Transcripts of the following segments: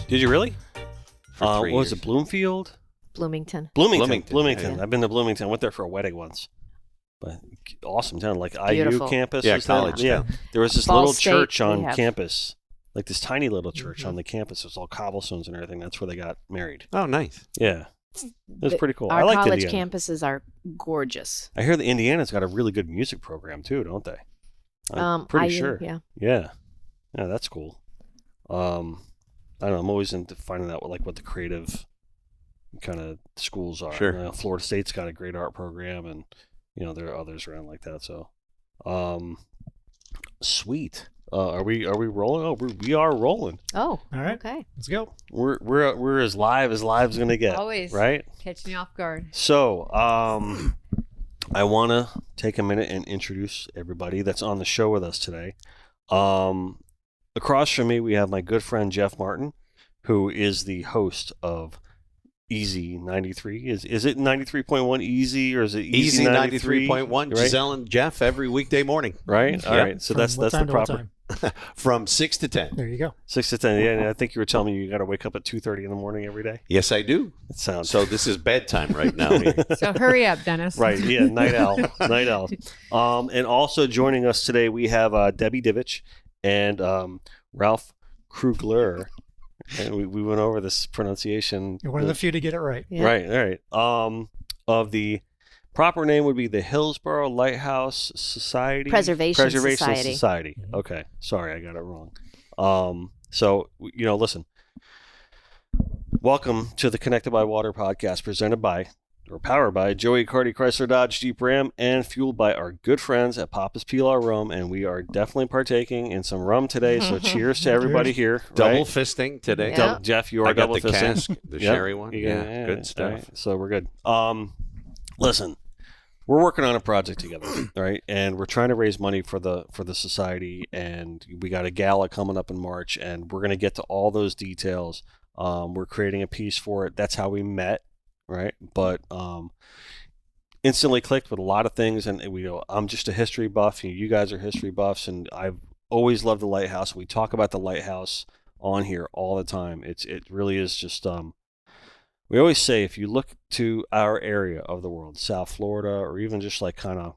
Did you really? For 3 what was years. it, Bloomfield? Bloomington. Bloomington. Yeah. I've been to Bloomington. I went there for a wedding once. But awesome town, like Beautiful. IU campus. Yeah, is there? college Yeah, town. there was this Ball little State, church we on have. campus, like this tiny little church on the campus. It was all cobblestones and everything. That's where they got married. Oh, nice. Yeah, it was pretty cool. Our I liked college Indiana. campuses are gorgeous. I hear that Indiana's got a really good music program too, don't they? I'm pretty IU, sure. Yeah. Yeah, that's cool. I don't know. I'm always into finding out what the creative kind of schools are. Sure. Florida State's got a great art program, and there are others around like that. So, sweet. Are we rolling? Oh, we are rolling. Oh, All right. okay. Let's go. We're as live's gonna get. Always. Right. Catch me off guard. So, I want to take a minute and introduce everybody that's on the show with us today. Across from me, we have my good friend Jeff Martin, who is the host of Easy 93. Is it 93.1 Easy, or is it Easy 93? 93.1. Right? Giselle and Jeff every weekday morning. Right? All Yep. right. So From that's what the time to what proper. time? From 6 to 10. There you go. 6 to 10. Yeah, and I think you were telling me you got to wake up at 2:30 in the morning every day. Yes, I do. It sounds So this is bedtime right now. So hurry up, Dennis. right. Yeah, night owl. Night owl. And also joining us today, we have Debbie Divich and Ralph Krugler. And we went over this pronunciation. You're one of the few to get it right. Yeah. Right. All right. Of the proper name would be the Hillsboro Lighthouse Society. Preservation Society. Society. Okay. Sorry, I got it wrong. So listen. Welcome to the Connected by Water podcast, presented by or powered by Joey Cardi Chrysler Dodge Jeep Ram, and fueled by our good friends at Papa's Pilar Rum. And we are definitely partaking in some rum today. So cheers to everybody here. Double right? fisting today. Yeah. Jeff, you are I got double the fisting. cask, the Yep. sherry one. Yeah, good stuff. All right. So we're good. Listen, we're working on a project together, right? And we're trying to raise money for the society, and we got a gala coming up in March, and we're going to get to all those details. We're creating a piece for it. That's how we met, right? But instantly clicked with a lot of things, and I'm just a history buff. You guys are history buffs, and I've always loved the Lighthouse. We talk about the Lighthouse on here all the time. It really is just we always say, if you look to our area of the world, South Florida, or even just like kind of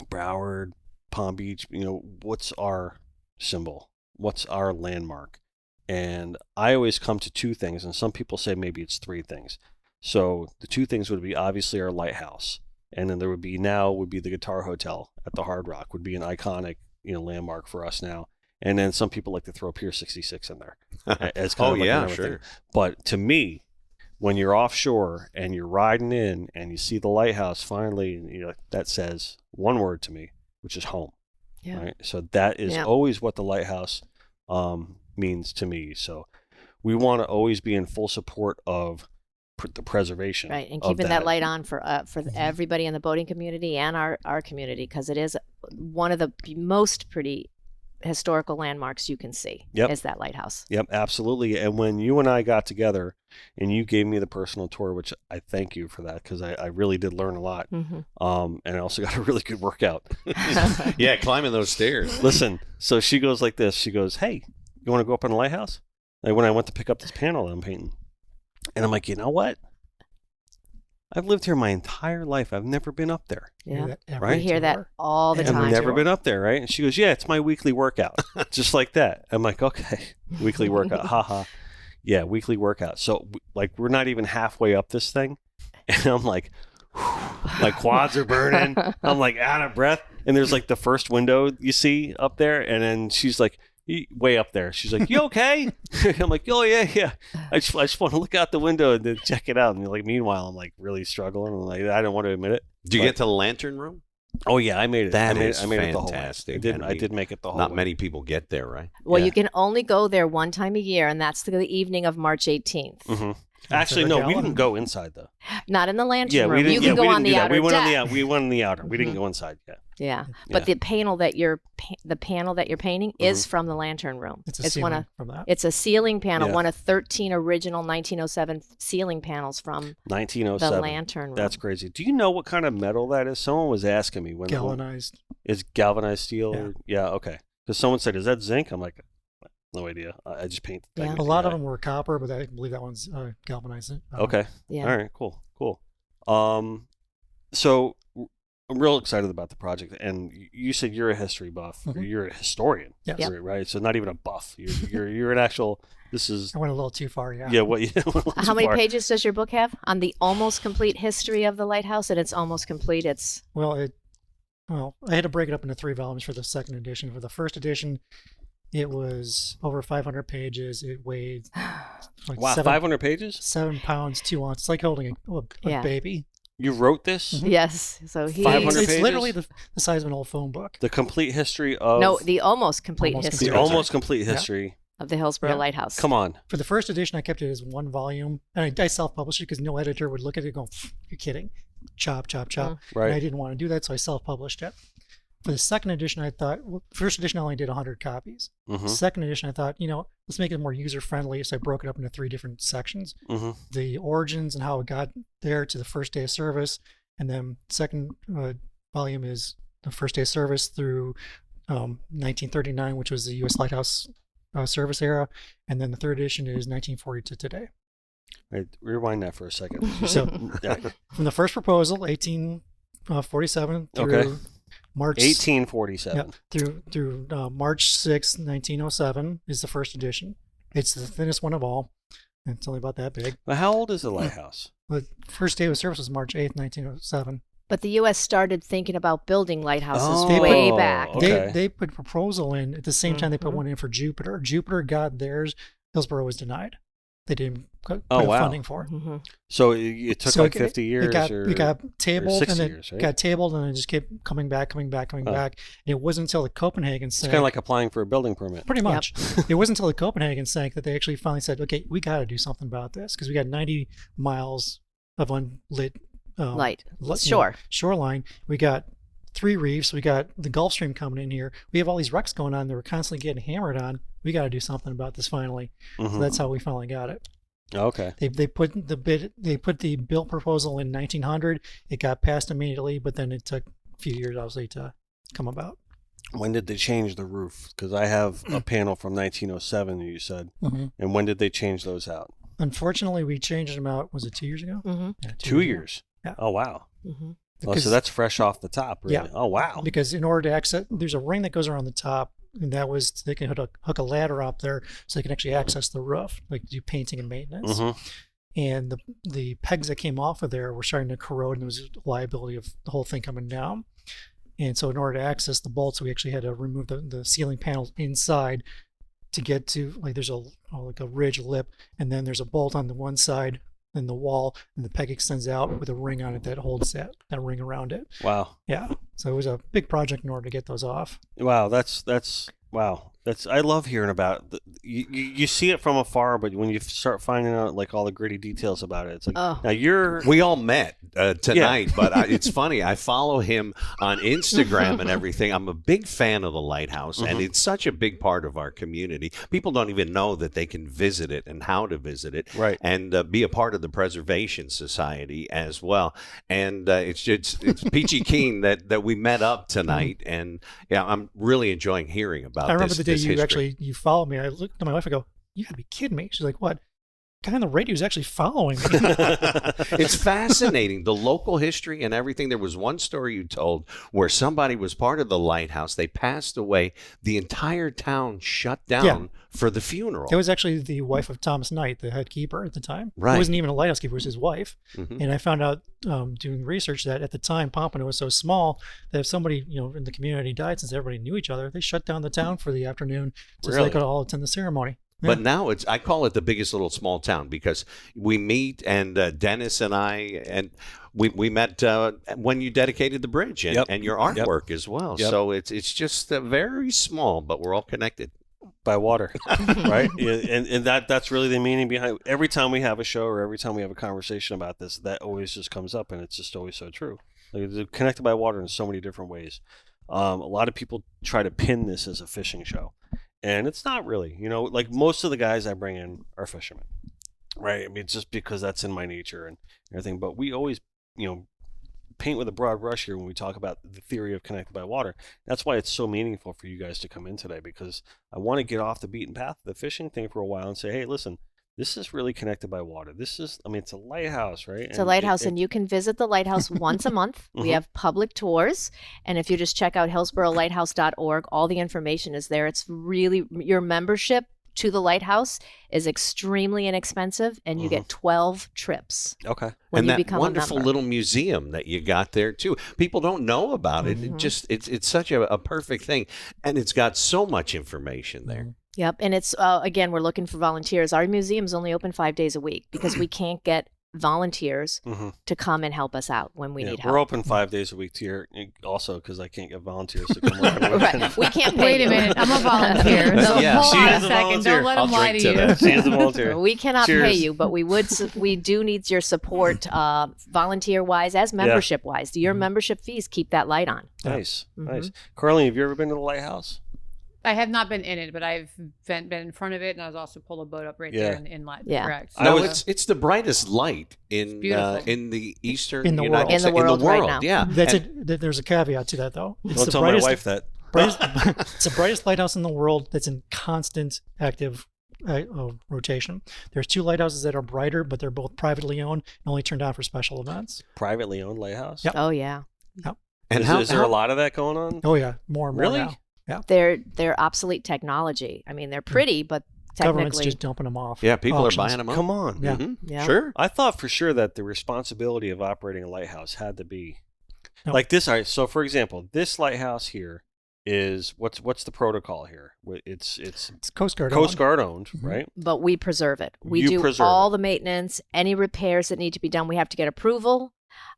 Broward, Palm Beach, what's our symbol? What's our landmark? And I always come to two things, and some people say maybe it's three things. So the two things would be obviously our lighthouse, and then there would be the Guitar Hotel at the Hard Rock, would be an iconic landmark for us now. And then some people like to throw Pier 66 in there as kind of like another sure. thing. But to me, when you're offshore and you're riding in and you see the lighthouse finally, that says one word to me, which is home. Yeah. Right. So that is always what the lighthouse means to me. So we want to always be in full support of the preservation, Right, and of keeping that light on for everybody in the boating community and our community, because it is one of the most pretty historical landmarks you can see. Yep. Is that lighthouse. Yep, absolutely. And when you and I got together and you gave me the personal tour, which I thank you for that, because I really did learn a lot. Mm-hmm. And I also got a really good workout. Yeah, climbing those stairs. Listen, so she goes like this. She goes, "Hey, you want to go up on the lighthouse?" Like when I went to pick up this panel that I'm painting. And I'm like, you know what? I've lived here my entire life. I've never been up there. Yeah, Right? we hear that all the I've time. never been up there, right? And she goes, "Yeah, it's my weekly workout." Just like that. I'm like, okay, weekly workout. Haha. Yeah, weekly workout. So we're not even halfway up this thing. And I'm like, my quads are burning. I'm like out of breath. And there's like the first window you see up there. And then she's like, way up there. She's like, "You okay?" I'm like, "Oh, yeah. I just want to look out the window and then check it out." And meanwhile, I'm like really struggling. I'm like, I don't want to admit it. Did you get to the lantern room? Oh yeah, I made it. That I made is it the whole way. fantastic. I did make it the whole Not way. many people get there, right? Well, Yeah. you can only go there one time a year, and that's the evening of March 18th. Mm-hmm. Actually, no, we didn't go inside though. Not in the lantern Yeah, room. we didn't. You can go we on didn't do the that. outer We went deck. we went on the outer. We didn't go inside yet. Yeah, but the panel that you're painting is from the lantern room. It's a ceiling from that. It's a ceiling panel, Yeah. one of 13 original 1907 ceiling panels from 1907. the lantern room. That's crazy. Do you know what kind of metal that is? Someone was asking me when Galvanized. Is galvanized steel? Yeah. Or, yeah. Okay. Because someone said, "Is that zinc?" I'm like, No idea. I just paint. Yeah. A lot of them were copper, but I believe that one's galvanized. Okay. Yeah. All right. Cool. So I'm real excited about the project. And you said you're a history buff. Mhm. You're a historian. Yes. Yep. Right. So not even a buff. You're an actual. This is. I went a little too far, yeah. Yeah. What? How many pages does your book have on the almost complete history of the lighthouse? And it's almost complete. It's Well, I had to break it up into 3 volumes for the second edition. For the first edition, it was over 500 pages. It weighed like Wow. 500 pages. 7 pounds 2 ounces. It's like holding a Yeah. baby. You wrote this. yes. So he 500 It's pages? literally the size of an old phone book. The complete history of. no the almost complete Almost history The complete. almost complete history. of the Hillsborough Yeah. Lighthouse. Come on. For the first edition, I kept it as 1 volume, and I self-published it because no editor would look at it and go, "You're kidding." Chop, chop, chop. Right. And I didn't want to do that, so I self-published it. For the second edition, I thought, first edition I only did 100 copies. Mm-hmm. Second edition, I thought, let's make it more user-friendly, so I broke it up into 3 different sections. Mm-hmm. The origins and how it got there to the first day of service, and then second volume is the first day of service through 1939, which was the U.S. Lighthouse service era, and then the third edition is 1940 to today. Right, rewind that for a second. So Yeah. from the first proposal, 1847 through Okay. March 1847. through March 6, 1907 is the first edition. It's the thinnest one of all. And it's only about that big. Well, how old is the lighthouse? The first day of service was March 8th, 1907. But the U.S. started thinking about building lighthouses Oh, way back. okay. They put a proposal in at the same time they put Mhm. one in for Jupiter. Jupiter got theirs. Hillsborough was denied. They didn't put Oh, wow. funding for it. hmm So it took So like 50 years, it got tabled 60 and then years, right? got tabled and it just kept coming back. And it wasn't until the Copenhagen It's sank. kind of like applying for a building permit. Pretty much. It wasn't until the Copenhagen sank that they actually finally said, okay, we got to do something about this because we got 90 miles of unlit Light. li- Sure. shoreline. We got 3 reefs. We got the Gulf Stream coming in here. We have all these wrecks going on that we're constantly getting hammered on. We got to do something about this finally. Mhm. So that's how we finally got it. Okay. They put the bill proposal in 1900. It got passed immediately, but then it took a few years obviously to come about. When did they change the roof? Because I have a panel from 1907, you said. Mm-hmm. And when did they change those out? Unfortunately, we changed them out. Was it 2 years ago? hmm Yeah, 2 ago. years. Yeah. Oh, wow. hmm Oh, Because- so that's fresh off the top, really. Yeah. Oh, wow. Because in order to access, there's a ring that goes around the top, and that was they can hook a ladder up there so they can actually access the roof, like do painting and maintenance. Mhm. And the pegs that came off of there were starting to corrode, and there was a liability of the whole thing coming down. And so in order to access the bolts, we actually had to remove the ceiling panels inside to get to, like, there's like a ridge lip, and then there's a bolt on the one side in the wall, and the peg extends out with a ring on it that holds that ring around it. Wow. Yeah. So it was a big project in order to get those off. Wow. That's wow. I love hearing about you see it from afar, but when you start finding out like all the gritty details about it, it's like Oh. now you're We all met tonight, but it's funny. I follow him on Instagram and everything. I'm a big fan of the Lighthouse, and it's such a big part of our community. People don't even know that they can visit it and how to visit it, Right. and be a part of the Preservation Society as well. And it's peachy keen that we met up tonight, and yeah, I'm really enjoying hearing about. I remember this, the day this you history. you followed me. I looked at my wife and go, "You gotta be kidding me." She's like, "What? Guy on the radio is actually following me." It's fascinating, the local history and everything. There was one story you told where somebody was part of the lighthouse. They passed away. The entire town shut down Yeah. for the funeral. It was actually the wife of Thomas Knight, the head keeper at the time. Right. It wasn't even a lighthouse keeper; it was his wife. Mhm. And I found out doing research that at the time Pompano was so small that if somebody in the community died, since everybody knew each other, they shut down the town for the afternoon so Really? they could all attend the ceremony. But now I call it the biggest little small town because we meet, and Dennis and I, and we met when you dedicated the bridge and, Yep. and your artwork as well. Yep. So it's just very small, but we're all connected. by water, right? And that's really the meaning behind every time we have a show or every time we have a conversation about this, that always just comes up, and it's just always so true. Like, they're connected by water in so many different ways. A lot of people try to pin this as a fishing show, and it's not really. Like most of the guys I bring in are fishermen, right? I mean, just because that's in my nature and everything. But we always, paint with a broad brush here when we talk about the theory of connected by water. That's why it's so meaningful for you guys to come in today, because I want to get off the beaten path of the fishing thing for a while and say, hey, listen, this is really connected by water. This is, I mean, it's a lighthouse, right? It's a lighthouse, and you can visit the lighthouse once a month. We have public tours, and if you just check out hillsborolighthouse.org, all the information is there. It's really, your membership to the lighthouse is extremely inexpensive, and you get 12 trips. Okay. When and you that become wonderful a member. little museum that you got there too. People don't know about it. It just it's such a perfect thing, and it's got so much information there. Yep, and it's again, we're looking for volunteers. Our museum's only open 5 days a week because we can't get volunteers to come and help us out when we need help. We're open 5 days a week here, also because I can't get volunteers to come work. Right. We can't pay Wait a you. minute. I'm a volunteer. So Yeah, hold she on a is a second. volunteer. Don't let I'll them lie drink to to you. that. She is a volunteer. We cannot Cheers. pay you, but we do need your support, volunteer-wise as membership-wise. Do your membership fees keep that light on? Nice, nice. Carlene, have you ever been to the lighthouse? I have not been in it, but I've been in front of it, and I was also pulled a boat up right there in inlet. Yeah. Correct. I No, was- it's the brightest light in beautiful. in the eastern In the United world. In the States. world right now. Yeah, That's And- it. There's a caveat to that, though. It's Don't the tell brightest, my wife that. it's the brightest lighthouse in the world that's in constant active rotation. There's 2 lighthouses that are brighter, but they're both privately owned and only turned on for special events. Privately owned lighthouse? Yep. Oh yeah, And Is there a lot of that going on? Oh yeah, more and more Really? now. they're obsolete technology. I mean, they're pretty, but Government's technically, just dumping them off. Yeah, people auctions. are buying them up. Come on. Yeah. yeah. Sure. I thought for sure that the responsibility of operating a lighthouse had to be No. like this. All right. So, for example, this lighthouse here is what's the protocol here? It's It's Coast Guard. Coast owned. Guard owned, right? But we preserve it. We You do preserve all it. the maintenance, any repairs that need to be done. We have to get approval,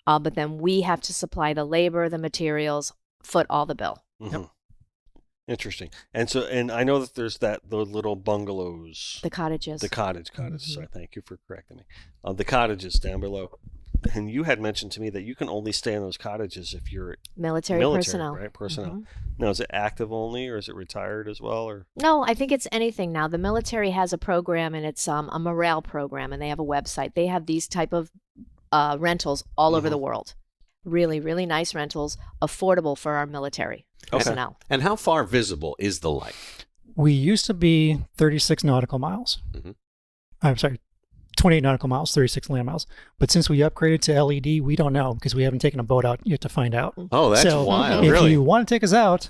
but then we have to supply the labor, the materials, foot all the bill. Mhm. Interesting. And so, and I know that there's the little bungalows, The cottages. the cottages. Sorry, thank you for correcting me. The cottages down below. And you had mentioned to me that you can only stay in those cottages if you're military personnel. right? Personnel. Mhm. Now, is it active only, or is it retired as well, or? No, I think it's anything now. The military has a program, and it's a morale program, and they have a website. They have these type of rentals all over the world. Really, really nice rentals, affordable for our military personnel. And how far visible is the light? We used to be 36 nautical miles. I'm sorry, 28 nautical miles, 36 land miles. But since we upgraded to LED, we don't know because we haven't taken a boat out yet to find out. Oh, that's So wild. if Really? you want to take us out,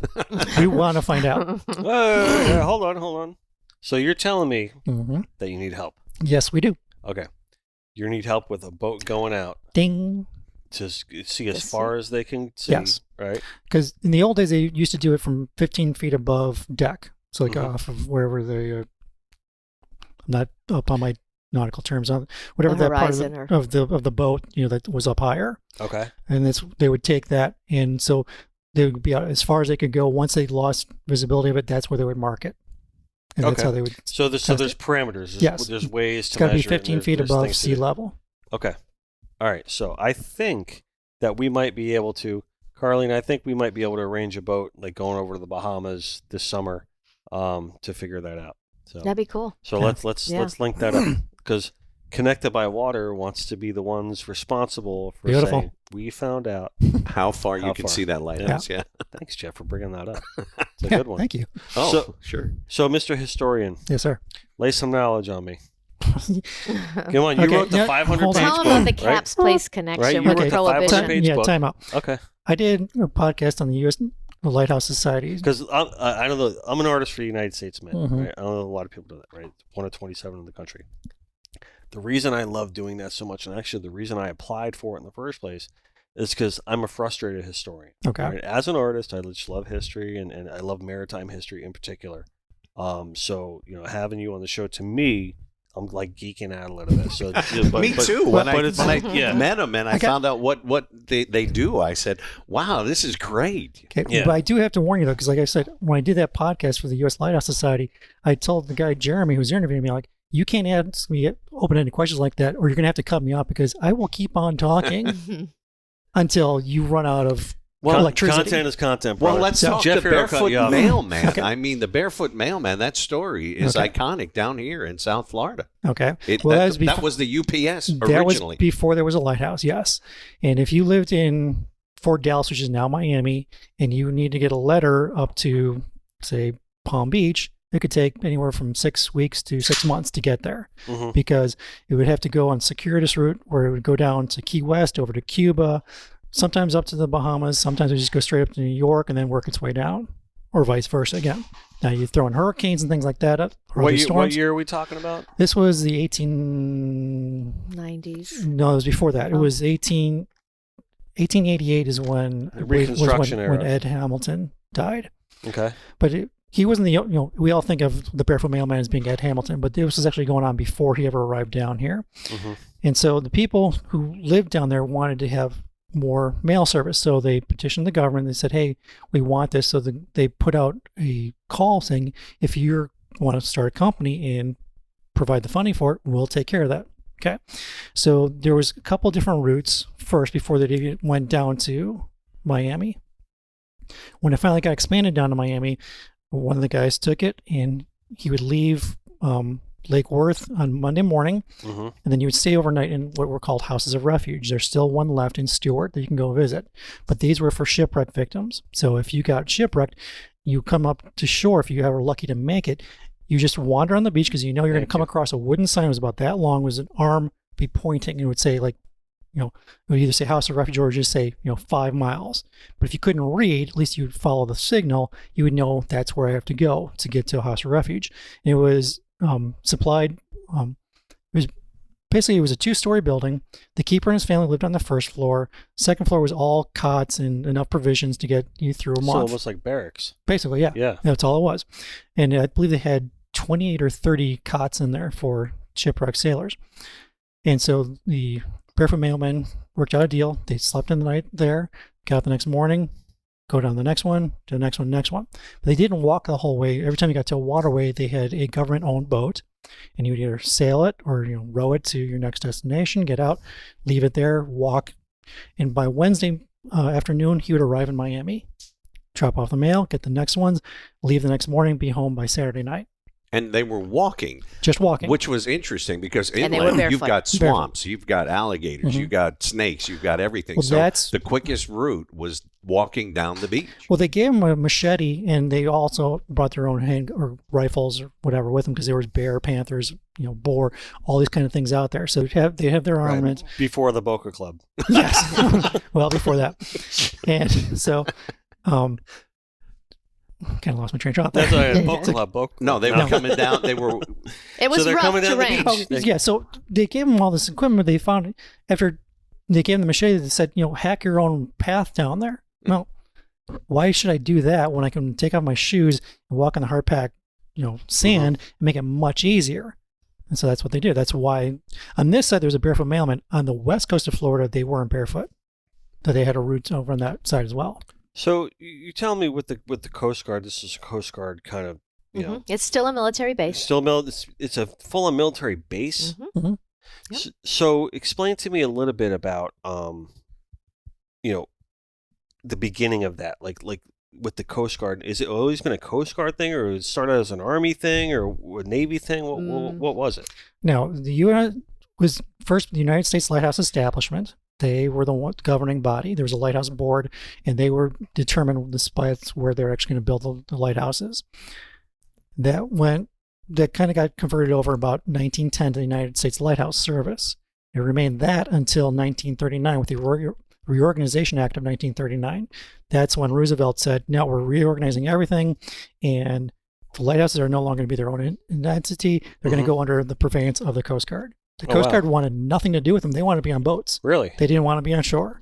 we want to find out. Hold on. So you're telling me hmm that you need help? Yes, we do. Okay. You need help with a boat going out Ding. to see as far as they can see, Yes. right? Because in the old days, they used to do it from 15 feet above deck. So like off of wherever they, I'm not up on my nautical terms, on whatever The that part horizon of the boat, that was up higher. Okay. And they would take that, and so they would be out as far as they could go. Once they lost visibility of it, that's where they would mark it, and that's Okay. how they would. So there's test parameters. There's, Yes. there's ways It's to got to be measure it, and 15 feet there's above things to sea do. level. Okay. All right. So I think that we might be able to, Carlene, I think we might be able to arrange a boat like going over to the Bahamas this summer to figure that out. So That'd be cool. So Yeah. let's link that up, because Connected by Water wants to be the ones responsible for Beautiful. saying we found out. How far you How can far? see that lighthouse? Yeah. Thanks, Jeff, for bringing that up. It's a Yeah, good one. thank you. Oh, So- sure. So, Mr. Historian, Yes, sir. lay some knowledge on me. Come on, you Okay, wrote the yeah, 500 hold page on. Tell book, them about the right? Caps Place connection Right, you with wrote the the 500 prohibition. page Yeah, book. time out. Okay, I did a podcast on the U.S. Lighthouse Society. because I don't know. I'm an artist for the United States Mint. Mhm. Right? I don't know a lot of people do that. Right, one of 27 in the country. The reason I love doing that so much, and actually the reason I applied for it in the first place, is because I'm a frustrated historian. Okay. Right? As an artist, I just love history, and I love maritime history in particular. So having you on the show, to me, I'm like geeking out a little bit. So Me too. When I yeah. met them and I Okay. found out what they do, I said, "Wow, this is great." Okay, Yeah. but I do have to warn you though, because like I said, when I did that podcast for the U.S. Lighthouse Society, I told the guy Jeremy who's interviewing me, like, you can't ask me open-ended questions like that, or you're gonna have to cut me off because I will keep on talking until you run out of Well, electricity. Content is content. Well, brother. let's talk Jeff the Hero cut Barefoot you off. Mailman. Okay. I mean, the Barefoot Mailman, that story is Okay. iconic down here in South Florida. Okay. Well, that, before, that was the UPS that originally. was before there was a lighthouse, yes. And if you lived in Fort Dallas, which is now Miami, and you need to get a letter up to, say, Palm Beach, it could take anywhere from 6 weeks to 6 months to get there, Mhm. because it would have to go on circuitous route where it would go down to Key West, over to Cuba, sometimes up to the Bahamas. Sometimes it would just go straight up to New York and then work its way down, or vice versa again. Now you throw in hurricanes and things like that, or What other year, storms. what year are we talking about? This was the 90s. No, it was before that. It Oh. was 1888 is when The Reconstruction when era. Ed Hamilton died. Okay. But he wasn't we all think of the Barefoot Mailman as being Ed Hamilton, but this was actually going on before he ever arrived down here. Mm-hmm. And so the people who lived down there wanted to have more mail service. So they petitioned the government. They said, hey, we want this. So they put out a call saying, if you want to start a company and provide the funding for it, we'll take care of that. Okay. So there was a couple different routes first before they even went down to Miami. When it finally got expanded down to Miami, one of the guys took it, and he would leave Lake Worth on Monday morning, Mm-hmm. and then you would stay overnight in what were called houses of refuge. There's still one left in Stewart that you can go visit, but these were for shipwreck victims. So if you got shipwrecked, you come up to shore. If you were lucky to make it, you just wander on the beach because you know you're going to come across a wooden sign that was about that long, was an arm be pointing, and it would say, like, it would either say house of refuge or just say 5 miles. But if you couldn't read, at least you'd follow the signal. You would know that's where I have to go to get to a house of refuge. And it was supplied. It was a 2-story building. The keeper and his family lived on the first floor. Second floor was all cots and enough provisions to get you through a So month. almost like barracks. Basically, yeah. Yeah. That's all it was. And I believe they had 28 or 30 cots in there for shipwrecked sailors. And so the Barefoot Mailman worked out a deal. They slept in the night there, got up the next morning, go down the next one, to the next one, next one. But they didn't walk the whole way. Every time you got to a waterway, they had a government-owned boat, and you would either sail it or row it to your next destination, get out, leave it there, walk. And by Wednesday afternoon, he would arrive in Miami, drop off the mail, get the next ones, leave the next morning, be home by Saturday night. And they were walking, Just walking. which was interesting because And they were inland you've barefoot. got swamps, you've got alligators, Mhm. you've got snakes, you've got everything. Well, So that's- the quickest route was walking down the beach. Well, they gave them a machete, and they also brought their own hand or rifles or whatever with them, because there was bear, panthers, boar, all these kind of things out there. So they have their armament. Before the Boca Club. Yes. Well, before that, and so kind of lost my train of thought there. That's a Boca Club. Boca Club. No, they were coming down. They were It was So they're rough coming down the terrain. beach. Oh, yeah, so they gave them all this equipment. They found after they gave them the machete, they said, hack your own path down there. Well, why should I do that when I can take off my shoes and walk on the hard packed, sand and make it much easier? And so that's what they do. That's why on this side there's a Barefoot Mailman. On the west coast of Florida, they weren't barefoot. That they had a route over on that side as well. So you tell me with the Coast Guard, this is a Coast Guard kind of, It's still a military base. still it's a full on military base. Mhm. Yep. So explain to me a little bit about the beginning of that, like with the Coast Guard. Is it always been a Coast Guard thing, or it started as an Army thing, or a Navy thing? What was it? Now, the U.S. was first the United States Lighthouse Establishment. They were the governing body. There was a lighthouse board, and they were determined the spots where they're actually going to build the lighthouses. That kind of got converted over about 1910 to the United States Lighthouse Service. It remained that until 1939 with the Reorganization Act of 1939. That's when Roosevelt said, "Now we're reorganizing everything, and the lighthouses are no longer going to be their own entity. They're going to go under the purveyance of the Coast Guard." The Coast Guard wanted nothing to do with them. They wanted to be on boats. Really They didn't want to be on shore.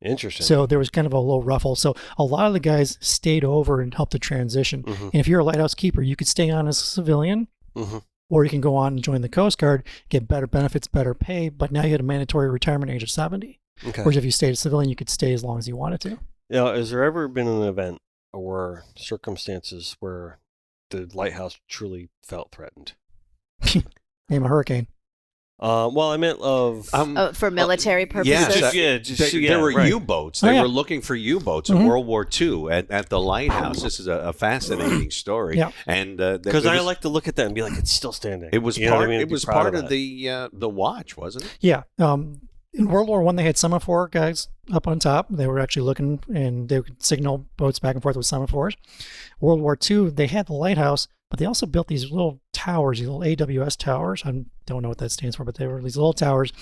interesting. So there was kind of a little ruffle. So a lot of the guys stayed over and helped the transition. Mhm. And if you're a lighthouse keeper, you could stay on as a civilian, Mhm. or you can go on and join the Coast Guard, get better benefits, better pay, but now you had a mandatory retirement age of 70. Okay. Whereas if you stayed a civilian, you could stay as long as you wanted to. Now, has there ever been an event or circumstances where the lighthouse truly felt threatened? Name a hurricane. Well, I meant of. For military purposes. There were right. U-boats. Oh, They yeah. were looking for U-boats in World War II at the lighthouse. This is a fascinating story. Yeah. And Because I like to look at that and be like, it's still standing. it was You know what part. I mean? It Be was proud part of that. the watch, wasn't it? Yeah. In World War One, they had semaphore guys up on top. They were actually looking, and they could signal boats back and forth with semaphores. World War II, they had the lighthouse, but they also built these little towers, these little AWS towers. I don't know what that stands for, but they were these little towers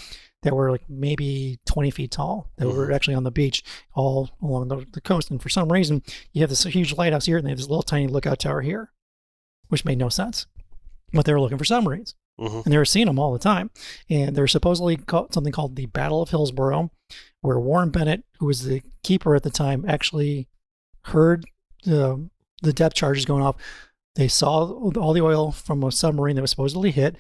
that were like maybe 20 feet tall. They were actually on the beach all along the coast. And for some reason, you have this huge lighthouse here, and they have this little tiny lookout tower here, which made no sense. But they were looking for submarines. Mhm. And they were seeing them all the time. And there's supposedly something called the Battle of Hillsborough, where Warren Bennett, who was the keeper at the time, actually heard the depth charges going off. They saw all the oil from a submarine that was supposedly hit,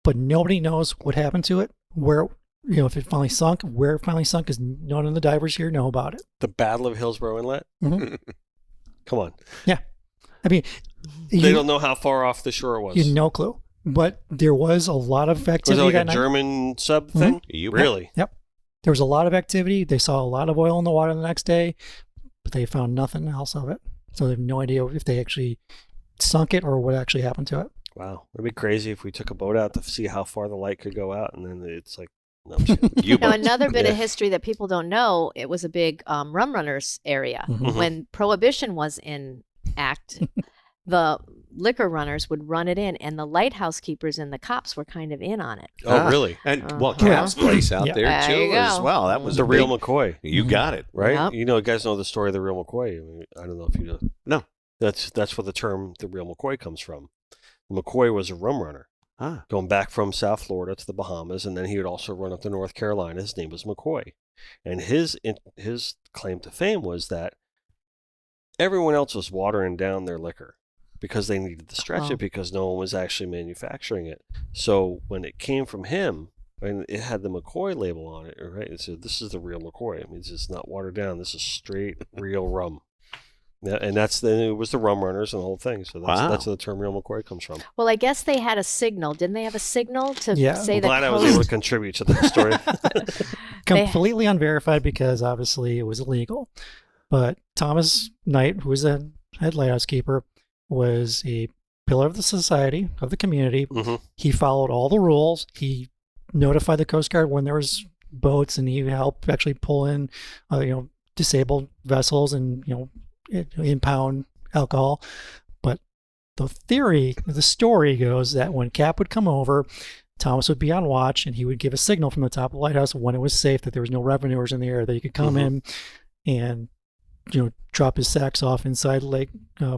but nobody knows what happened to it, where, if it finally sunk, where it finally sunk, because none of the divers here know about it. The Battle of Hillsborough Inlet? Mhm. Come on. I mean, They don't know how far off the shore it was. You had no clue. But there was a lot of Was it activity like that a night. German sub thing? Really? There was a lot of activity. They saw a lot of oil in the water the next day, but they found nothing else of it. So they have no idea if they actually sunk it or what actually happened to it. Wow. It'd be crazy if we took a boat out to see how far the light could go out, and then it's like, no, I'm just kidding. Now, another bit of history that people don't know, it was a big rum runners area. Mhm. When Prohibition was in act, the liquor runners would run it in, and the lighthouse keepers and the cops were kind of in on it. Oh, really? And Uh-huh. Cap's place out Yeah. there There too you go. as well. That was The a Real big- McCoy, You got it. right? Yep. You guys know the story of the Real McCoy. I mean, I don't know if you know. No. That's where the term the Real McCoy comes from. McCoy was a rum runner Ah. going back from South Florida to the Bahamas, and then he would also run up to North Carolina. His name was McCoy, and his claim to fame was that everyone else was watering down their liquor because they needed to stretch Oh. it because no one was actually manufacturing it. So when it came from him, and it had the McCoy label on it, right? It said, "This is the Real McCoy." I mean, it's not watered down. This is straight real rum. Yeah, and it was the rum runners and the whole thing. So that's where the term Real McCoy comes from. Well, I guess they had a signal. Didn't they have a signal to Yeah. say I'm the glad I coast? was able to contribute to the story. Completely unverified because obviously it was illegal. But Thomas Knight, who was the head lighthouse keeper, was a pillar of the society, of the community. Mhm. He followed all the rules. He notified the Coast Guard when there was boats, and he helped actually pull in, disabled vessels and, impound alcohol. But the story goes that when Cap would come over, Thomas would be on watch, and he would give a signal from the top of the lighthouse when it was safe, that there was no revenuers in the air, that he could come in and drop his sacks off inside Lake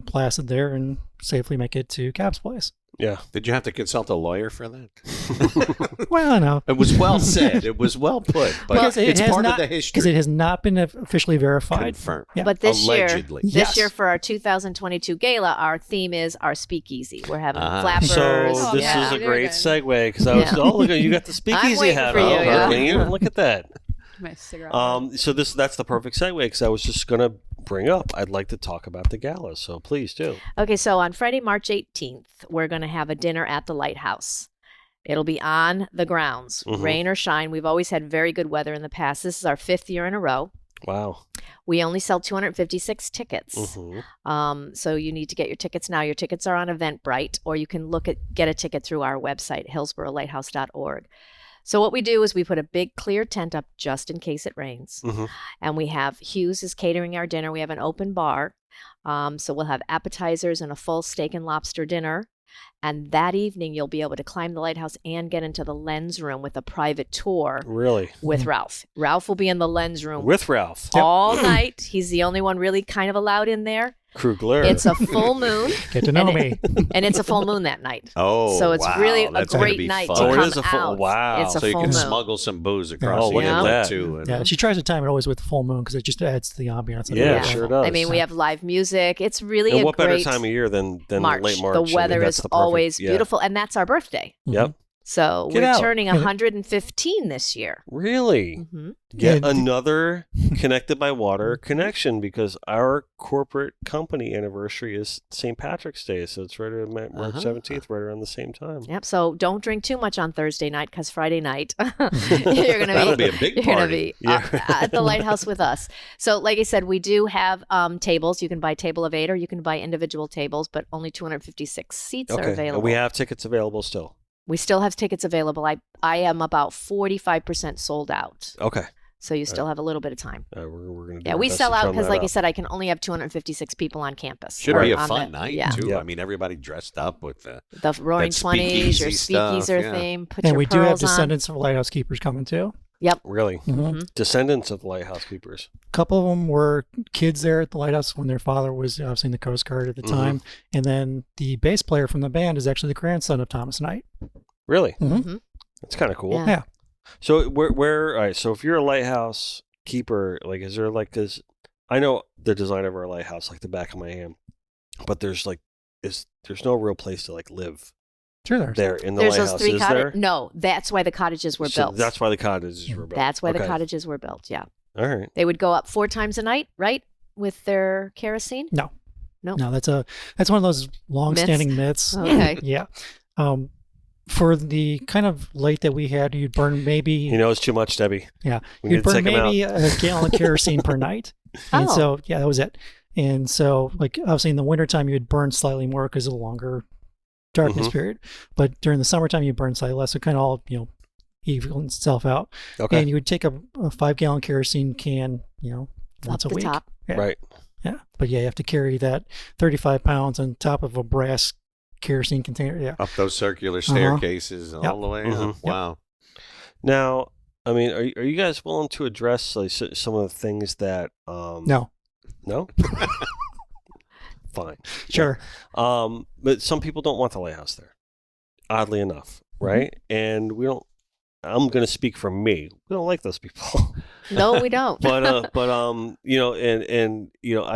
Placid there and safely make it to Cap's place. Yeah. Did you have to consult a lawyer for that? Well, I know. It was well said. It was well put. But Because it it's has part not- of the Because history. it has not been officially verified. Confirmed. Yeah. But this Allegedly. Yes. year for our 2022 gala, our theme is our speakeasy. We're having Ah. flappers. So this yeah. is a Very great good. segue because I was, Yeah. oh, look, you got the speakeasy waiting hat for on, you, yeah. Arlene. Look at that. My cigarette. So that's the perfect segue because I was just going to bring up, I'd like to talk about the gala. So please do. Okay, so on Friday, March 18th, we're going to have a dinner at the Lighthouse. It'll be on the grounds, Mhm. rain or shine. We've always had very good weather in the past. This is our 5th year in a row. Wow. We only sell 256 tickets. Mhm. So you need to get your tickets now. Your tickets are on Eventbrite, or you can get a ticket through our website, hillsborolighthouse.org. So what we do is we put a big clear tent up just in case it rains. Mhm. And we have Hughes is catering our dinner. We have an open bar. So we'll have appetizers and a full steak and lobster dinner. And that evening, you'll be able to climb the lighthouse and get into the lens room with a private tour Really? with Ralph. Ralph will be in the lens room With Ralph. all night. He's the only one really kind of allowed in there. Krugler. It's a full moon, Get to know And me. and it's a full moon that night. Oh, So it's wow. really a That's gonna great be night fun. to Oh, it come is a full- out. wow. It's a So you full can moon. smuggle some booze across Oh, the look at inlet that. too. And Yeah, she tries to time it always with full moon because it just adds to the ambiance. of Yeah, it. it sure does. I mean, we have live music. It's really and a what great better time of year than March. late March? The I mean, weather that's is the perfect- always yeah. beautiful, and that's our birthday. Yep. So Get we're out. turning 115 this year. Really? Hmm Yet Yeah, another connected by water connection, because our corporate company anniversary is St. Patrick's Day, so it's right around March 17th, right around the same time. Yep. So don't drink too much on Thursday night, because Friday night you're gonna That'll be a big you're gonna party. be at the Lighthouse with us. So, like I said, we do have tables. You can buy table of 8, or you can buy individual tables, but only 256 seats are Okay, available. and we have tickets available still. We still have tickets available. I am about 45% sold out. Okay, So you still have a little bit of time. we're gonna. Do Yeah, our we best sell to out drum because, that like I up. said, I can only have 256 people on campus. Should or be a on fun the- night yeah. too. Yeah. I mean, everybody dressed up with the The Roaring That 20s, your speakeasy stuff, speakeaser yeah. theme. Put And your we do have pearls on. Descendants of Lighthouse Keepers coming too. Really, Mm-hmm. Descendants of Lighthouse Keepers. A couple of them were kids there at the lighthouse when their father was obviously in the Coast Guard at the time. And then the bass player from the band is actually the grandson of Thomas Knight. Really, Mhm. that's kind of cool. Yeah. Yeah. So where? All right. So if you're a lighthouse keeper, like, is there like this? I know the design of our lighthouse like the back of my hand, but there's no real place to like live Sure, there's. there in the There's lighthouse. those 3 Is there? cottages. No, that's why the cottages were So built. that's why the cottages were built. That's why the Okay. cottages were built. Yeah. All right. They would go up 4 times a night, right? With their kerosene? No. No. No, that's one of those long-standing myths. Okay. Yeah. For the kind of light that we had, you'd burn maybe He knows too much, Debbie. Yeah. We need you'd to burn take him out. maybe a gallon of kerosene per night. And Oh. so yeah, that was it. And so like obviously in the wintertime you'd burn slightly more because of the longer darkness Mhm. period. But during the summertime you burn slightly less. So it kind of all, evens itself out. Okay. And you would take a 5-gallon kerosene can, once Up a the week. top. Yeah. Right. Yeah. But yeah, you have to carry that 35 pounds on top of a brass kerosene container. Yeah. up those circular staircases all the way up. Mhm. Yep. Wow. Now, I mean, are you guys willing to address like some of the things that? No. No. Fine. Sure. But some people don't want the lighthouse there. Oddly enough, right? And we don't. I'm going to speak for me. We don't like those people. No, we don't. but I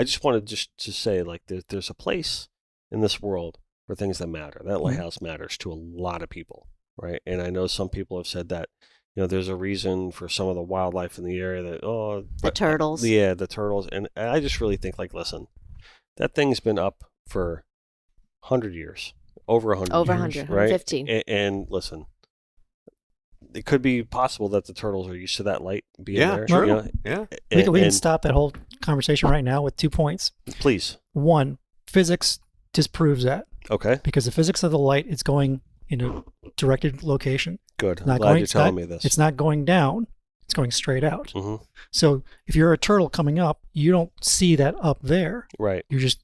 just wanted to say, like, there's a place in this world for things that matter. That lighthouse matters to a lot of people, right? And I know some people have said that, there's a reason for some of the wildlife in the area that the turtles. yeah, the turtles, and I just really think, like, listen, that thing's been up for 100 years, over 100 Over years, 100, right? 115. And listen, it could be possible that the turtles are used to that light being Yeah, there. true. Yeah. We can And stop that whole conversation right now with 2 points. please, One, physics disproves that okay, because the physics of the light is going in a directed location. good. I'm Not glad going, you're telling me this. It's not going down. It's going straight out. hmm So if you're a turtle coming up, you don't see that up there. Right. You're just.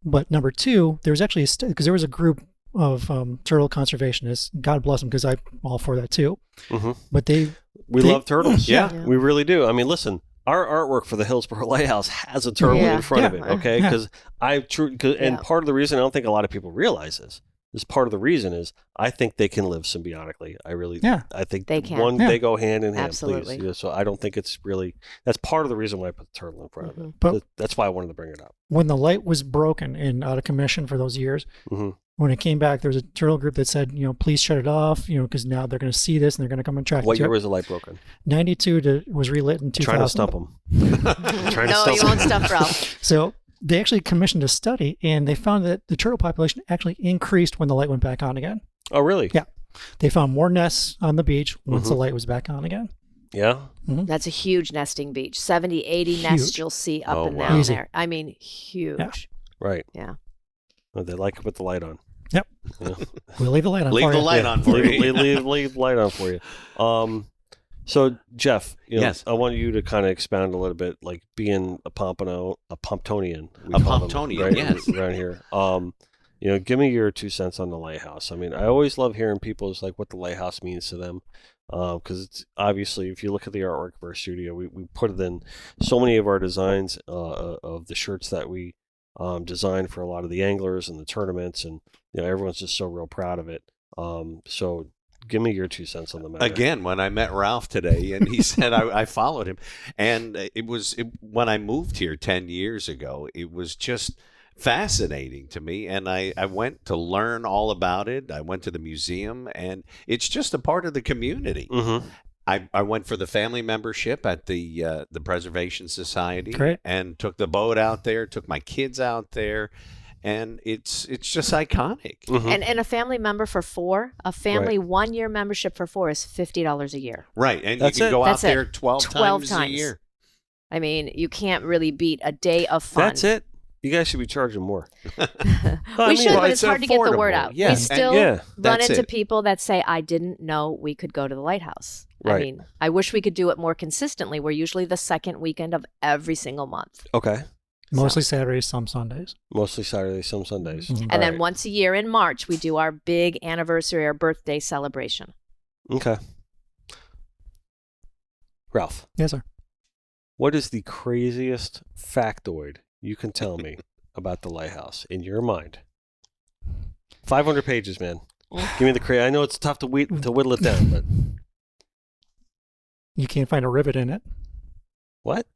But number 2, there was actually because there was a group of turtle conservationists. God bless them, because I'm all for that too. hmm But We They- love turtles. Yeah. Yeah. We really do. I mean, listen, our artwork for the Hillsboro Lighthouse has a turtle Yeah. in front of Yeah. it, okay? Yeah. Because and Yeah. part of the reason I don't think a lot of people realize this part of the reason is I think they can live symbiotically. I think They can. one, Yeah. they go hand in hand, Absolutely. please. So I don't think it's really, that's part of the reason why I put the turtle in front of it. But- That's why I wanted to bring it up. when the light was broken and out of commission for those years, hmm when it came back, there was a turtle group that said, please shut it off, because now they're going to see this and they're going to come and track What it. year was the light broken? 92 was relit in 2000. Trying to stump them. Trying to No, stump you 'em. won't stump Ralph. So they actually commissioned a study, and they found that the turtle population actually increased when the light went back on again. Oh, really? Yeah. They found more nests on the beach once the Mhm. light was back on again. Yeah. That's a huge nesting beach. 70, 80 nests Huge. you'll see up Oh, and wow. down Easy. there. I mean, huge. Yeah. Right. Yeah. Oh, they like it with the light on. Yep. Yeah. We'll leave the light on Leave for the you. light on for leave, you. leave the light on for you. So Jeff, Yes. I want you to kind of expound a little bit, like being a Pomptonian. we A call them, Pomptonian, right, yes. around here. Give me your 2 cents on the lighthouse. I mean, I always love hearing people's like what the lighthouse means to them, because it's obviously, if you look at the artwork of our studio, we put it in so many of our designs of the shirts that we designed for a lot of the anglers and the tournaments, and everyone's just so real proud of it. So give me your 2 cents on the matter. Again, when I met Ralph today, and he said I followed him, and when I moved here 10 years ago, it was just fascinating to me. And I went to learn all about it. I went to the museum, and it's just a part of the community. Mm-hmm. I went for the family membership at the Preservation Society. Great. And took the boat out there, took my kids out there. And it's just iconic. Mm-hmm. And a family member for 4, a family 1-year membership for 4 is $50 a year. Right. And That's you can it. go That's out it. there 12 times a year. I mean, you can't really beat a day of fun. That's it. You guys should be charging more. We should, well, but it's it's hard to get the word affordable. out. Yes, We and- still yeah, run that's into it. people that say, I didn't know we could go to the lighthouse. I Right. mean, I wish we could do it more consistently. We're usually the second weekend of every single month. Okay. Mostly Saturdays, some Sundays. Mostly Saturdays, some Sundays. Mhm. And All then right. once a year in March, we do our big anniversary or birthday celebration. Okay. Ralph, Yes, sir. what is the craziest factoid you can tell me about the lighthouse in your mind? 500 pages, man. Give me the crazy. I know it's tough to whittle it down, but You can't find a rivet in it. what?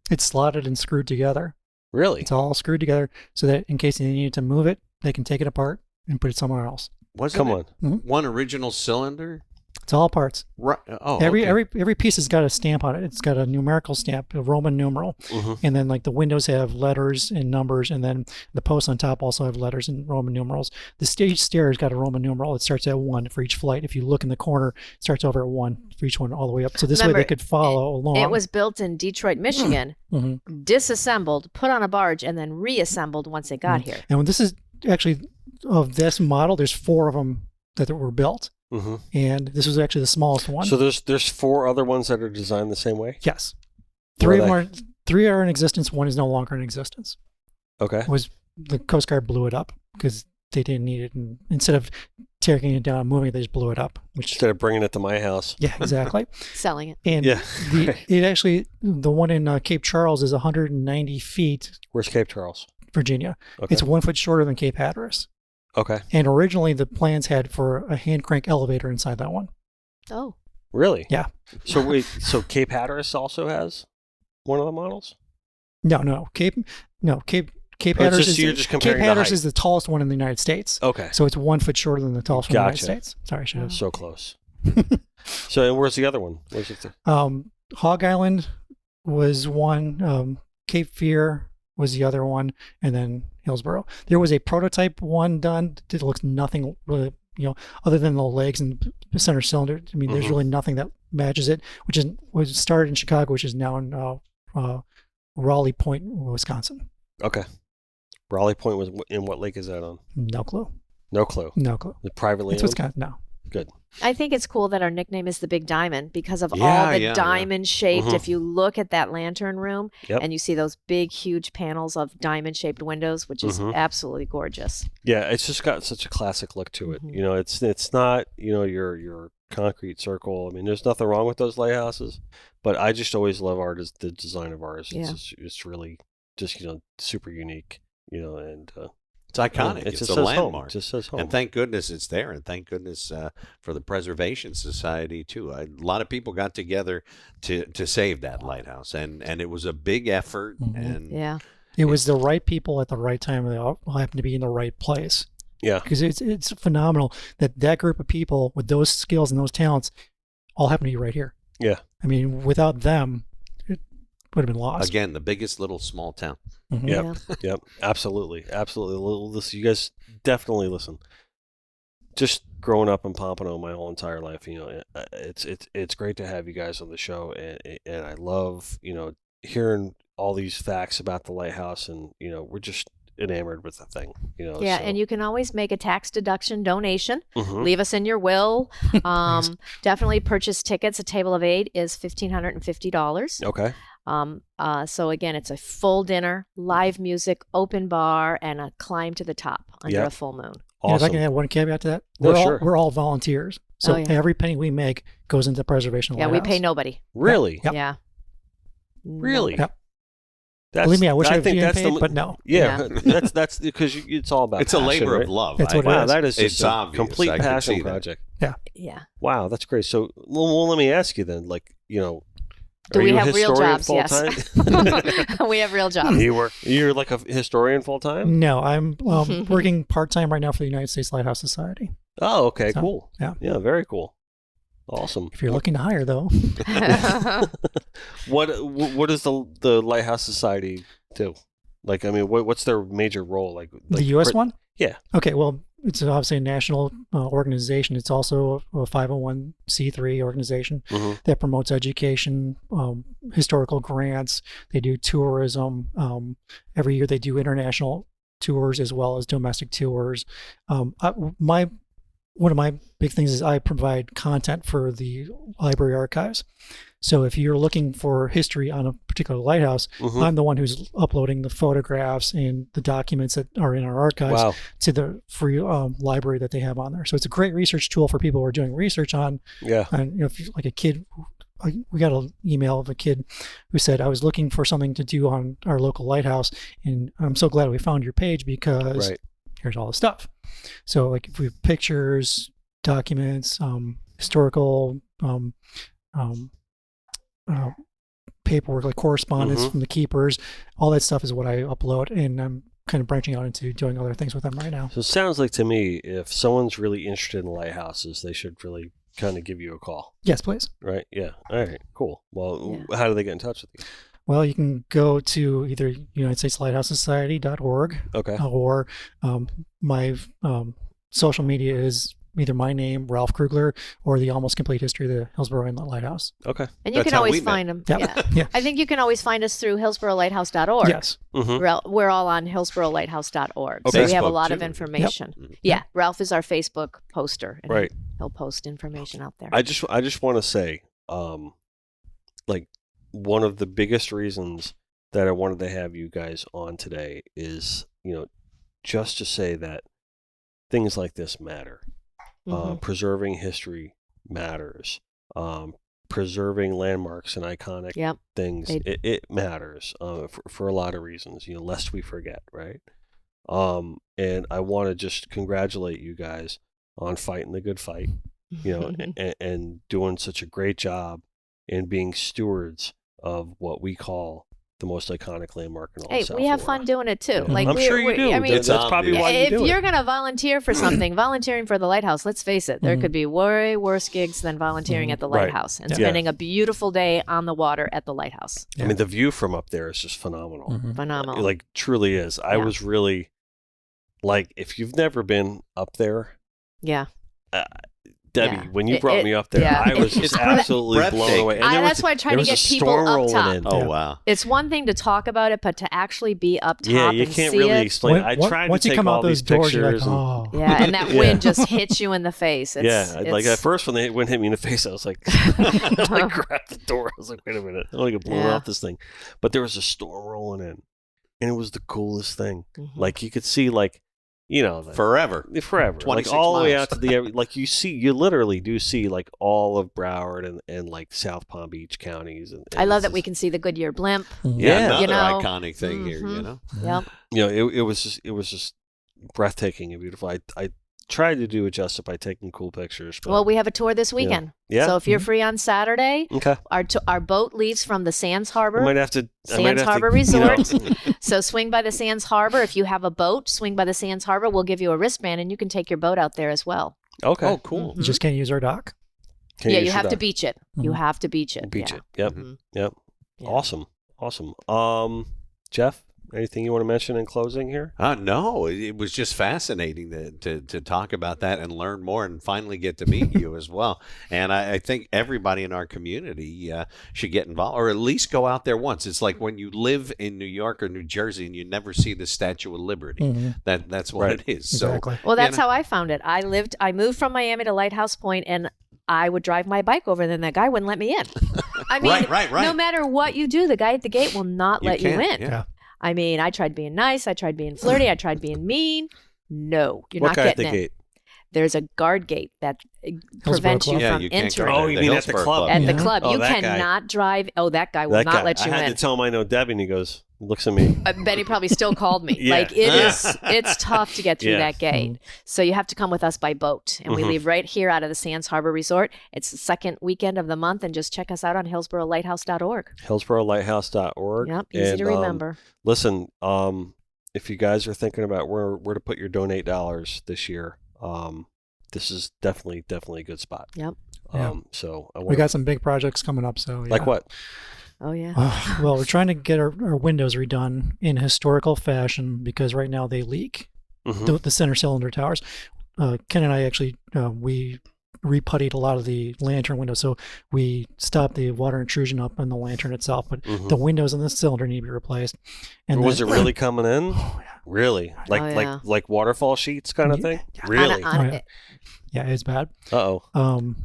It's slotted and screwed together. Really? It's all screwed together so that in case they need to move it, they can take it apart and put it somewhere else. Wasn't Come it on. one original cylinder? It's all parts. Right. Oh, every okay. every piece has got a stamp on it. It's got a numerical stamp, a Roman numeral, Mm-hmm. and then like the windows have letters and numbers, and then the posts on top also have letters and Roman numerals. The stage stair has got a Roman numeral. It starts at 1 for each flight. If you look in the corner, it starts over at 1 for each one all the way up. So this way Remember, they could follow along. It was built in Detroit, Michigan, Mhm. disassembled, put on a barge, and then reassembled once it got here. And when this is actually of this model, there's 4 of them that were built, Mm-hmm. and this was actually the smallest one. So there's 4 other ones that are designed the same way? Yes. What are 3 are in existence. 1 is no longer in existence. Okay. The Coast Guard blew it up because they didn't need it. And instead of tearing it down and moving it, they just blew it up. Which, Instead of bringing it to my house. yeah, exactly. Selling it. And Yeah. it actually, the one in Cape Charles is 190 feet, Where's Cape Charles? Virginia. Okay. It's 1 foot shorter than Cape Hatteras. Okay. And originally the plans had for a hand crank elevator inside that one. Oh. Really? Yeah. So wait, so Cape Hatteras also has one of the models? No, Cape Oh, Hatteras just- you're just Cape comparing the Hatteras height. is the tallest one in the United States. Okay. So it's 1 foot shorter than the tallest one in the United Gotcha. States. Sorry, I should have. So close. So and where's the other one? Where's it? Hog Island was one. Cape Fear was the other one, and then Hillsborough. There was a prototype one done that looks nothing really, other than the legs and the center cylinder. I mean, there's Mhm. really nothing that matches it. Was started in Chicago, which is now in Raleigh Point, Wisconsin. Okay. Raleigh Point was in what lake is that on? No clue. No clue. No clue. The privately It's owned? Wisconsin. No. Good. I think it's cool that our nickname is the Big Diamond because of Yeah, all the yeah, diamond shaped. Mhm. If you look at that lantern room Yep. and you see those big, huge panels of diamond shaped windows, which is Mhm. absolutely gorgeous. Yeah, it's just got such a classic look to it. Mhm. You know, it's not, your concrete circle. I mean, there's nothing wrong with those lighthouses, but I just always love the design of ours. Yeah. It's really just, super unique, and It's iconic. it It's just a says landmark. home. It just says home. And thank goodness it's there, and thank goodness for the Preservation Society too. A lot of people got together to save that lighthouse, and it was a big effort. Mhm. And Yeah. It was the right people at the right time. They all happened to be in the right place. Yeah. Because it's phenomenal that group of people with those skills and those talents all happen to be right here. Yeah. I mean, without them, it would have been lost. again, the biggest little small town. Mhm. Yep. Yeah. Yep. Absolutely. Listen, you guys definitely listen. Just growing up in Pompano my whole entire life, it's great to have you guys on the show, and I love, hearing all these facts about the lighthouse, and we're just enamored with the thing, Yeah, so. and you can always make a tax deduction donation. Mhm. Leave us in your will. Definitely purchase tickets. A table of 8 is $1,550. Okay. So again, it's a full dinner, live music, open bar, and a climb to the top under Yep. a full moon. And if I Awesome. can add one caveat to that, No, we're sure. we're all volunteers. So Oh, yeah. every penny we make goes into preservation of the Yeah, we lighthouse. pay nobody. Really? Yep. Yeah. Really? Yep. That's, Believe me, I wish I think was that's getting the paid, but no. Yeah, that's because it's all about It's a passion, labor right? of love. That's what it Wow, is. that is just It's a obvious. complete I can passion see that. project. Yeah. Wow, that's great. So, well, let me ask you then, Do Are we you a have real historian jobs? Yes. full-time? We have real jobs. You're like a historian full time? No, I'm working part-time right now for the United States Lighthouse Society. Oh, okay, So, cool. yeah. Yeah, very cool. Awesome. If you're looking to hire, though. What does the Lighthouse Society do? Like, I mean, what's their major role? Like The U.S. one? Yeah. Okay, well, it's obviously a national organization. It's also a 501c3 organization that promotes education, historical grants. They do tourism. Every year they do international tours as well as domestic tours. One of my big things is I provide content for the library archives. So if you're looking for history on a particular lighthouse, I'm the one who's uploading the photographs and the documents that are in our archives to the free library that they have on there. So it's a great research tool for people who are doing research on. Yeah. And if you're like a kid, we got an email of a kid who said, I was looking for something to do on our local lighthouse, and I'm so glad we found your page because here's all the stuff. So like if we have pictures, documents, historical paperwork, like correspondence from the keepers, all that stuff is what I upload, and I'm kind of branching out into doing other things with them right now. So it sounds like to me, if someone's really interested in lighthouses, they should really kind of give you a call. Yes, please. Right? Yeah. All right. Cool. Well, how do they get in touch with you? Well, you can go to either UnitedStatesLighthouseSociety.org or my social media is either my name, Ralph Krugler, or the Almost Complete History of the Hillsboro Inlet Lighthouse. Okay. And you can always find them. Yeah. I think you can always find us through HillsboroLighthouse.org. Yes. We're all on HillsboroLighthouse.org. Okay. So we have a Facebook, lot too. of information. Yeah. Ralph is our Facebook poster. And he'll post information out there. I just want to say, like, one of the biggest reasons that I wanted to have you guys on today is, just to say that things like this matter. Preserving history matters. Preserving landmarks and iconic things, it matters for a lot of reasons, lest we forget, right? And I want to just congratulate you guys on fighting the good fight, and doing such a great job in being stewards of what we call the most iconic landmark in all of South we have Florida. fun doing it too. Like I'm sure you do. I mean, that's probably why you do it. If you're going to volunteer for something, volunteering for the lighthouse, let's face it, there could be way worse gigs than volunteering at the lighthouse and spending a beautiful day on the water at the lighthouse. I mean, the view from up there is just phenomenal. Phenomenal. Like, truly is. I was really, like, if you've never been up there, Debbie, when you brought me up there, I was just absolutely blown away. And that's why I try to get people up top. Oh, wow. It's one thing to talk about it, but to actually be up top you and can't see really it. explain it. I tried to take all these pictures. You're like, oh. And that wind just hits you in the face. Like at first when the wind hit me in the face, I was like, I grabbed the door. I was like, wait a minute. I want to get blown off this thing. But there was a storm rolling in, and it was the coolest thing. Like, you could see, like, forever, 26 like all the way out to the like you literally do see like all of Broward and like South Palm Beach counties. And I love that we can see the Goodyear blimp. Another iconic thing here. It was just breathtaking and beautiful. I tried to do it justice by taking cool pictures. But, well, we have a tour this weekend. So if you're free on Saturday, our boat leaves from the Sands Harbor. Sands Harbor Resort. So swing by the Sands Harbor. If you have a boat, swing by the Sands Harbor. We'll give you a wristband, and you can take your boat out there as well. Okay. Oh, cool. You just can't use our dock. You have to beach it. You have to beach it. Beach it. Yep. Yep. Awesome. Jeff, anything you want to mention in closing here? No, it was just fascinating to talk about that and learn more and finally get to meet you as well. And I think everybody in our community should get involved, or at least go out there once. It's like when you live in New York or New Jersey and you never see the Statue of Liberty. That's what it is. Exactly. So, well, that's how I found it. I moved from Miami to Lighthouse Point, and I would drive my bike over there, and that guy wouldn't let me in. I mean, no matter what you do, the guy at the gate will not let you in. Yeah. I mean, I tried being nice. I tried being flirty. I tried being mean. No, you're what not guy getting at the in. gate? there's a guard gate that prevents you Club. Yeah, from you can't entering. go Oh, to you the mean at the Hillsborough club? At the Yeah. club, Oh, you that guy. cannot drive. Oh, that guy will That not guy. let you I had in. to tell him I know Debbie, and he goes, looks at me. Betty probably still called me. Yeah. Like it's tough to get through Yeah. that gate. So you have to come with us by boat, and we Mhm. leave right here out of the Sands Harbor Resort. It's the second weekend of the month, and just check us out on HillsboroLighthouse.org. HillsboroLighthouse.org. Yep, easy to remember. Listen, if you guys are thinking about where to put your donate dollars this year, this is definitely a good spot. Yep. Yeah. So We got some big projects coming up. So like yeah. what? Oh yeah. Well, we're trying to get our windows redone in historical fashion because right now they leak. Mhm. The center cylinder towers. Ken and I actually we reputtied a lot of the lantern windows, so we stopped the water intrusion up on the lantern itself. But Mhm. the windows in the cylinder need to be replaced. And Was then- it really coming in? Oh, yeah. Really? Like Oh, yeah. like waterfall sheets kind of Yeah. thing? Yeah. Really? On Oh, yeah. Yeah, it's bad. Uh-oh.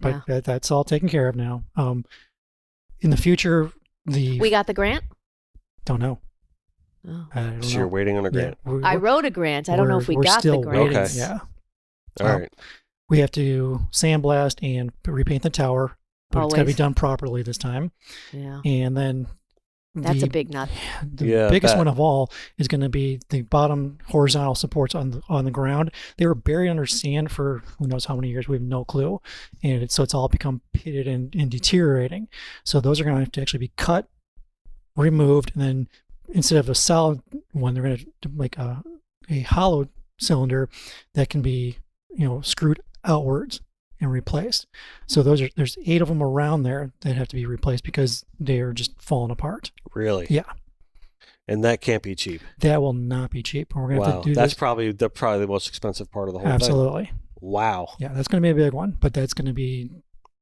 But that's all taken care of now. In the future, we got the grant. don't know. Oh. I don't So know. you're waiting on a grant. Yeah, I wrote a grant. I don't know if we we're got the still grant. waiting. Okay. Yeah. All Oh. right. We have to sandblast and repaint the tower, but it's got to be Always. done properly this time. Yeah. And then That's the, a big nut. the Yeah, biggest bet. one of all is going to be the bottom horizontal supports on the ground. They were buried under sand for who knows how many years. We have no clue, and so it's all become pitted and deteriorating. So those are going to have to actually be cut, removed, and then instead of a solid one, they're going to make a hollow cylinder that can be screwed outwards and replaced. So there's 8 of them around there that have to be replaced because they're just falling apart. Really? Yeah. And that can't be cheap. That will not be cheap. We're going to have Wow. to do That's this. probably the most expensive part of the whole thing. Absolutely. Wow. Yeah, that's going to be a big one, but that's going to be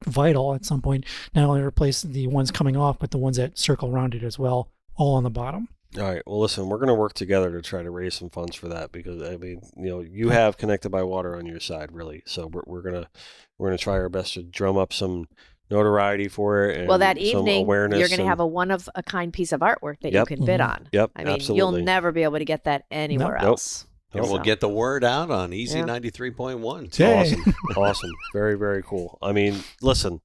vital at some point. Not only replace the ones coming off, but the ones that circle around it as well, all on the bottom. All right. Well, listen, we're going to work together to try to raise some funds for that because I mean, you have Connected by Water on your side, really. So we're gonna try our best to drum up some notoriety for it. And Well, that some evening, awareness. you're going to and- have a one-of-a-kind piece of artwork that Yep. you can bid Mhm. on. Yep. I mean, absolutely. you'll never be able to get that anywhere Nope. else. And we'll So- get the word out on Easy Yeah. 93.1. Yay. Awesome. Awesome. Very, very cool. I mean, listen,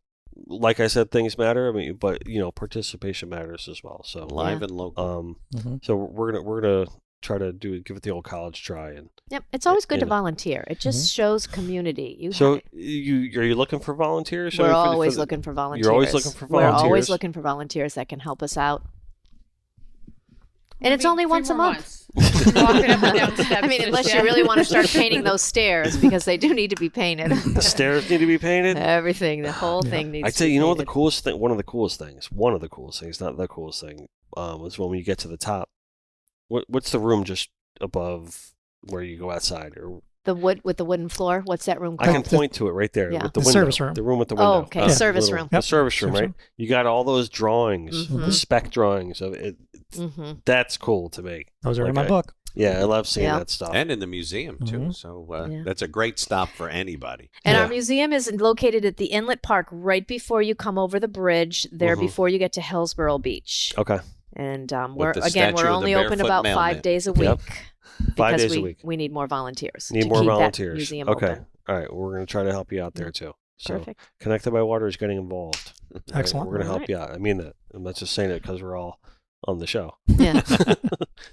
like I said, things matter. I mean, but participation matters as well. So, Live and local. Mhm. so we're gonna try to give it the old college try. And Yep, it's always good to Yeah. volunteer. It just shows community. so, are you looking for volunteers? we're For always the- looking for volunteers. You're always looking for We're always volunteers? looking for volunteers that can help us out. And it's Maybe only 3 once a more month. months. Walking up and down steps I mean, this unless you year. really want to start painting those stairs because they do need to be painted. The stairs need to be painted. Everything, the whole Yeah. thing needs I to tell be you, what the painted. coolest thing, one of the coolest things, not the coolest thing, was when you get to the top. What's the room just above where you go outside? Or The wood with the wooden floor. What's that room I called? can point to it right there Yeah. with the The window. service room. The room with the Oh, window. okay. Yeah. Service Little- room. The Yep. service room, Service right? room. You got all those drawings, Mhm. the spec drawings of it. Mm-hmm. That's cool to me. Those are in Like my book. Yeah, I love seeing Yeah. that stuff. And in the museum, too. Mhm. So Yeah. that's a great stop for anybody. And Yeah. our museum is located at the Inlet Park right before you come over the bridge, there Mhm. before you get to Hillsboro Beach. Okay, And With we're the we're statue of only the open Barefoot about Mailman. 5 days a week. Yep. 5 because days a week. we need more volunteers. Need to more keep volunteers. That museum Okay, open. all right. Well, we're going to try to help you out there too. So, Perfect. Connected by Water is getting involved. All right? Excellent. We're going to All help you out. I mean that. I'm not just saying it because we're all on the show. Yeah.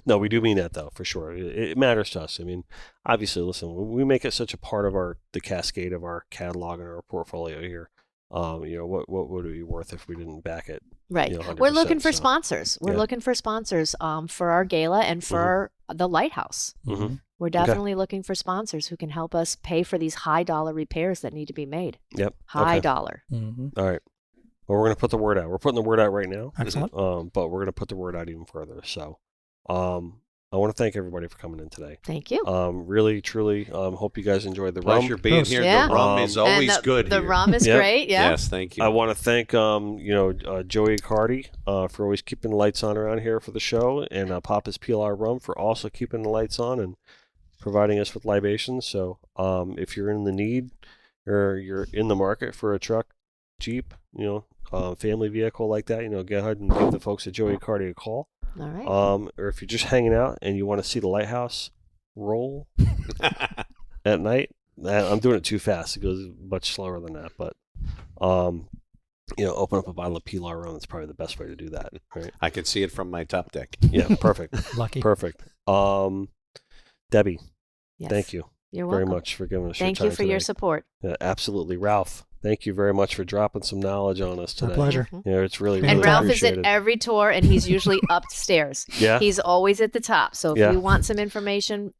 No, we do mean that though, for sure. It matters to us. I mean, obviously, listen, we make it such a part of the cascade of our catalog and our portfolio here. What would it be worth if we didn't back it? Right. 100%, We're looking for so, sponsors. We're yeah. looking for sponsors for our gala and for the Lighthouse. Mm-hmm. We're definitely looking for sponsors who can help us pay for these high dollar repairs that need to be made. Yep. High Okay. dollar. Mhm. All right. Well, we're going to put the word out. We're putting the word out right now. Excellent. But we're going to put the word out even further. So, I want to thank everybody for coming in today. Thank you. Really, truly, hope you guys enjoyed the Pleasure rum. being Yes. here. Yeah. The rum is And always the, good The here. rum is Yep. great. Yeah. Yes, thank you. I want to thank Joey Cardi for always keeping the lights on around here for the show, and Papa's PLR Rum for also keeping the lights on and providing us with libations. So if you're in the need or you're in the market for a truck, Jeep, family vehicle like that, go ahead and give the folks at Joey Cardi a call. All right. Or if you're just hanging out and you want to see the lighthouse roll at night, I'm doing it too fast. It goes much slower than that. But, open up a bottle of Pilar rum. That's probably the best way to do that. Right? I can see it from my top deck. Yeah, perfect. Lucky. Perfect. Debbie, Yes. thank you You're very welcome. much for giving us Thank your time you for your today. support. Yeah, absolutely. Ralph, thank you very much for dropping some knowledge on us My today. pleasure. Mhm. Yeah, it's really, really And Ralph is appreciated. at every tour, and he's usually upstairs. Yeah. He's always at the top. So if Yeah. you want some information,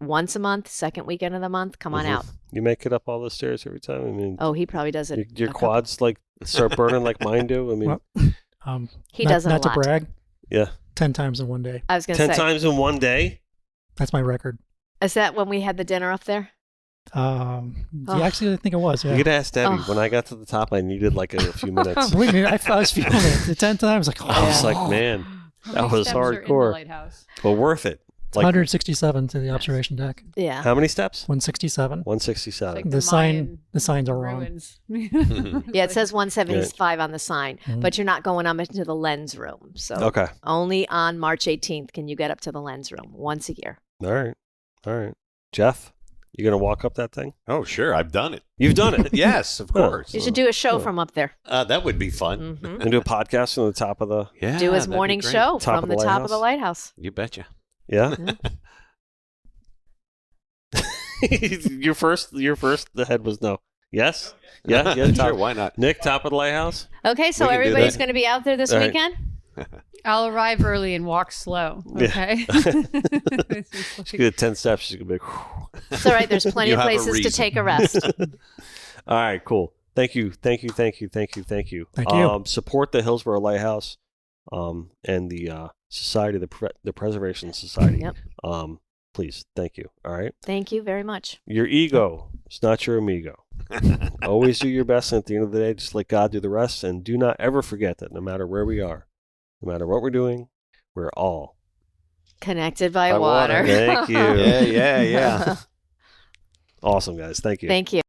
once a month, second weekend of the month, come on Mhm. out. You make it up all the stairs every time? I mean, Oh, he probably does it. your a couple- quads like start burning like mine do? I mean, Well, He not, does it a not lot. to brag, yeah. 10 times in one day. I was going 10 to say, times in one day? That's my record. is that when we had the dinner up there? Yeah, Oh. actually, I think it was. You Yeah. could ask Debbie. Oh. When I got to the top, I needed like a few minutes. Believe me, I was feeling it. The 10 times, like, I was oh. like, man, How that many was steps are in the hardcore. lighthouse? But worth it. It's Like, 167 to the observation deck. Yeah. how many steps? 167. 167. Like The sign signs are wrong. ruins. Yeah, it says 175 on the sign, Mhm. but you're not going up into the lens room. So Okay. only on March 18th can you get up to the lens room once a year. All right. All right. Jeff, you going to walk up that thing? Oh, sure. I've done it. You've done it. Yes, of Huh. course. You should do a show Oh. from up there. That would be fun. Mhm. And do a podcast on the top of the. Yeah. Do his that'd be morning great. show Top from of the the top of the lighthouse. You betcha. Yeah. Yeah. your first. The head was no. Yes. Yeah. Yeah. Top. Sure, why not? Nick, top of the lighthouse. Okay, so We can do everybody's that. going to be out there this All right. weekend? I'll arrive early and walk slow. Yeah. Okay. She did 10 steps. She's going to be like, It's all right. There's plenty You of have a places to reason. take a rest. all right, cool. Thank you. Thank you. Thank you. Thank you. Thank you. Thank you. Support the Hillsboro Lighthouse and the Society, the Preservation Society. Yep. Please. Thank you. All right. Thank you very much. Your ego is not your amigo. Always do your best, and at the end of the day, just let God do the rest. And do not ever forget that no matter where we are, no matter what we're doing, we're all Connected by by water. Thank you. Yeah. Awesome, guys. Thank you. Thank you.